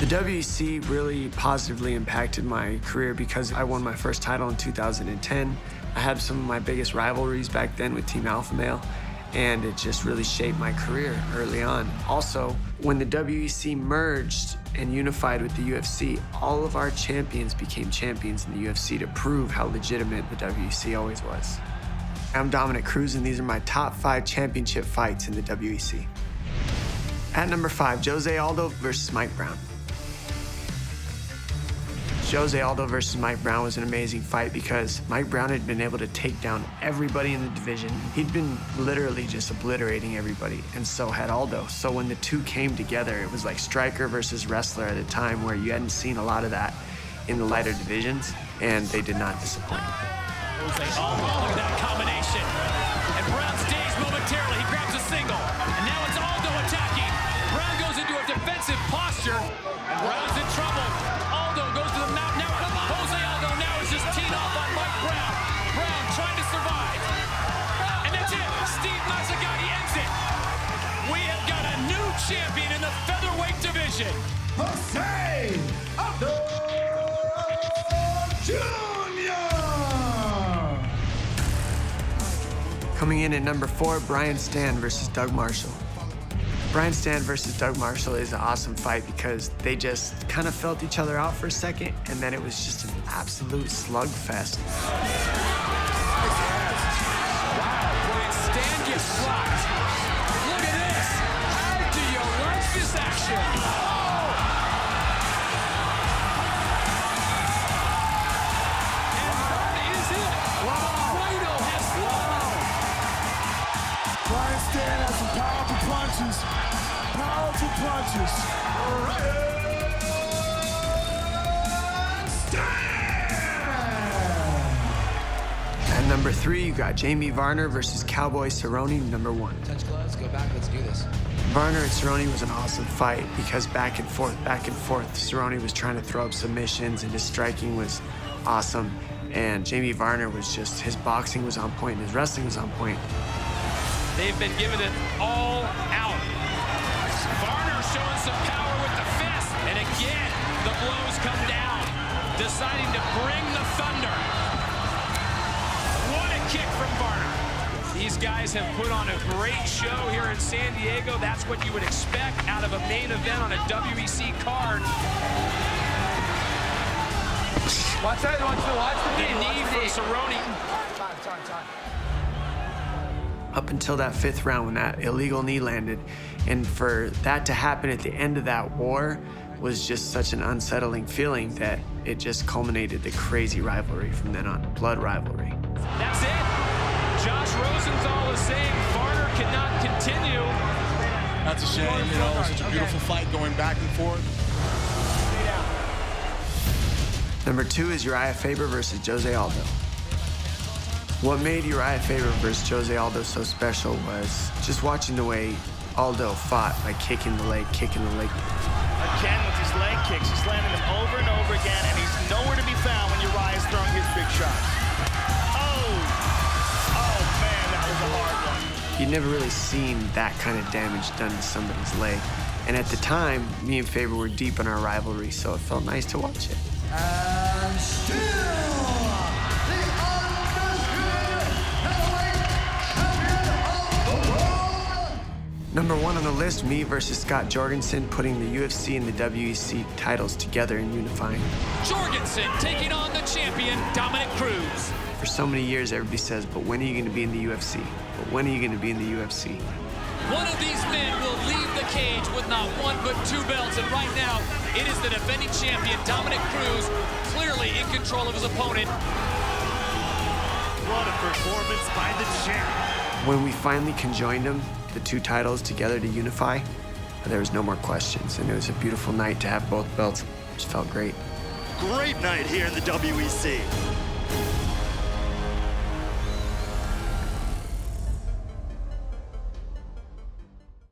The WEC really positively impacted my career because I won my first title in 2010. I had some of my biggest rivalries back then with Team Alpha Male, and it just really shaped my career early on. Also, when the WEC merged and unified with the UFC, all of our champions became champions in the UFC to prove how legitimate the WEC always was. I'm Dominick Cruz, and these are my top 5 championship fights in the WEC. At number 5, Jose Aldo versus Mike Brown. Jose Aldo versus Mike Brown was an amazing fight because Mike Brown had been able to take down everybody in the division. He'd been literally just obliterating everybody, and so had Aldo. So when the two came together, it was like striker versus wrestler at a time where you hadn't seen a lot of that in the lighter divisions, and they did not disappoint. Jose Aldo, look at that combination. And Brown stays momentarily. He grabs a single, and now it's Aldo attacking. Brown goes into a defensive posture, and Brown's in trouble. Aldo goes to the mount. Now Jose Aldo now is just teed off on Mike Brown. Brown trying to survive. And that's it. Steve Mazzagatti ends it. We have got a new champion in the featherweight division. Jose Aldo Jr. Coming in at number 4, Brian Stann versus Doug Marshall. Brian Stann versus Doug Marshall is an awesome fight because they just kind of felt each other out for a second, and then it was just an absolute slugfest. Wow, Brian Stann gets rocked. Look at this. How do you like this action? And that is it. Rhino has won. Brian Stann has some powerful punches. Powerful punches. At number 3, you got Jamie Varner versus Cowboy Cerrone, number 1. Touch gloves, go back, let's do this. Varner and Cerrone was an awesome fight because back and forth, Cerrone was trying to throw up submissions and his striking was awesome. And Jamie Varner was just, his boxing was on point and his wrestling was on point. They've been giving it all out. Varner showing some power with the fist. And again, the blows come down. Deciding to bring the thunder. What a kick from Varner. These guys have put on a great show here in San Diego. That's what you would expect out of a main event on a WEC card. Watch that, watch the knee from Cerrone. Time. Up until that 5th round when that illegal knee landed. And for that to happen at the end of that war was just such an unsettling feeling that it just culminated the crazy rivalry from then on, blood rivalry. That's it. Josh Rosenthal is saying Varner cannot continue. That's a shame, you know, such a beautiful fight going back and forth. Number 2 is Uriah Faber versus Jose Aldo. What made Uriah Faber versus Jose Aldo so special was just watching the way Aldo fought by kicking the leg. Again with his leg kicks, he's landing them over and over again, and he's nowhere to be found when Uriah's throwing his big shots. Oh man, that was a hard one. You'd never really seen that kind of damage done to somebody's leg. And at the time, me and Faber were deep in our rivalry, so it felt nice to watch it. And still the undisputed heavyweight champion of the world. Number 1 on the list, me versus Scott Jorgensen, putting the UFC and the WEC titles together and unifying. Jorgensen taking on the champion, Dominick Cruz. For so many years, everybody says, but when are you going to be in the UFC? But when are you going to be in the UFC? One of these men will leave the cage with not 1 but 2 belts, and right now, it is the defending champion, Dominick Cruz, clearly in control of his opponent. What a performance by the champ. When we finally conjoined them, the 2 titles together to unify, there was no more questions, and it was a beautiful night to have both belts. It just felt great. Great night here in the WEC.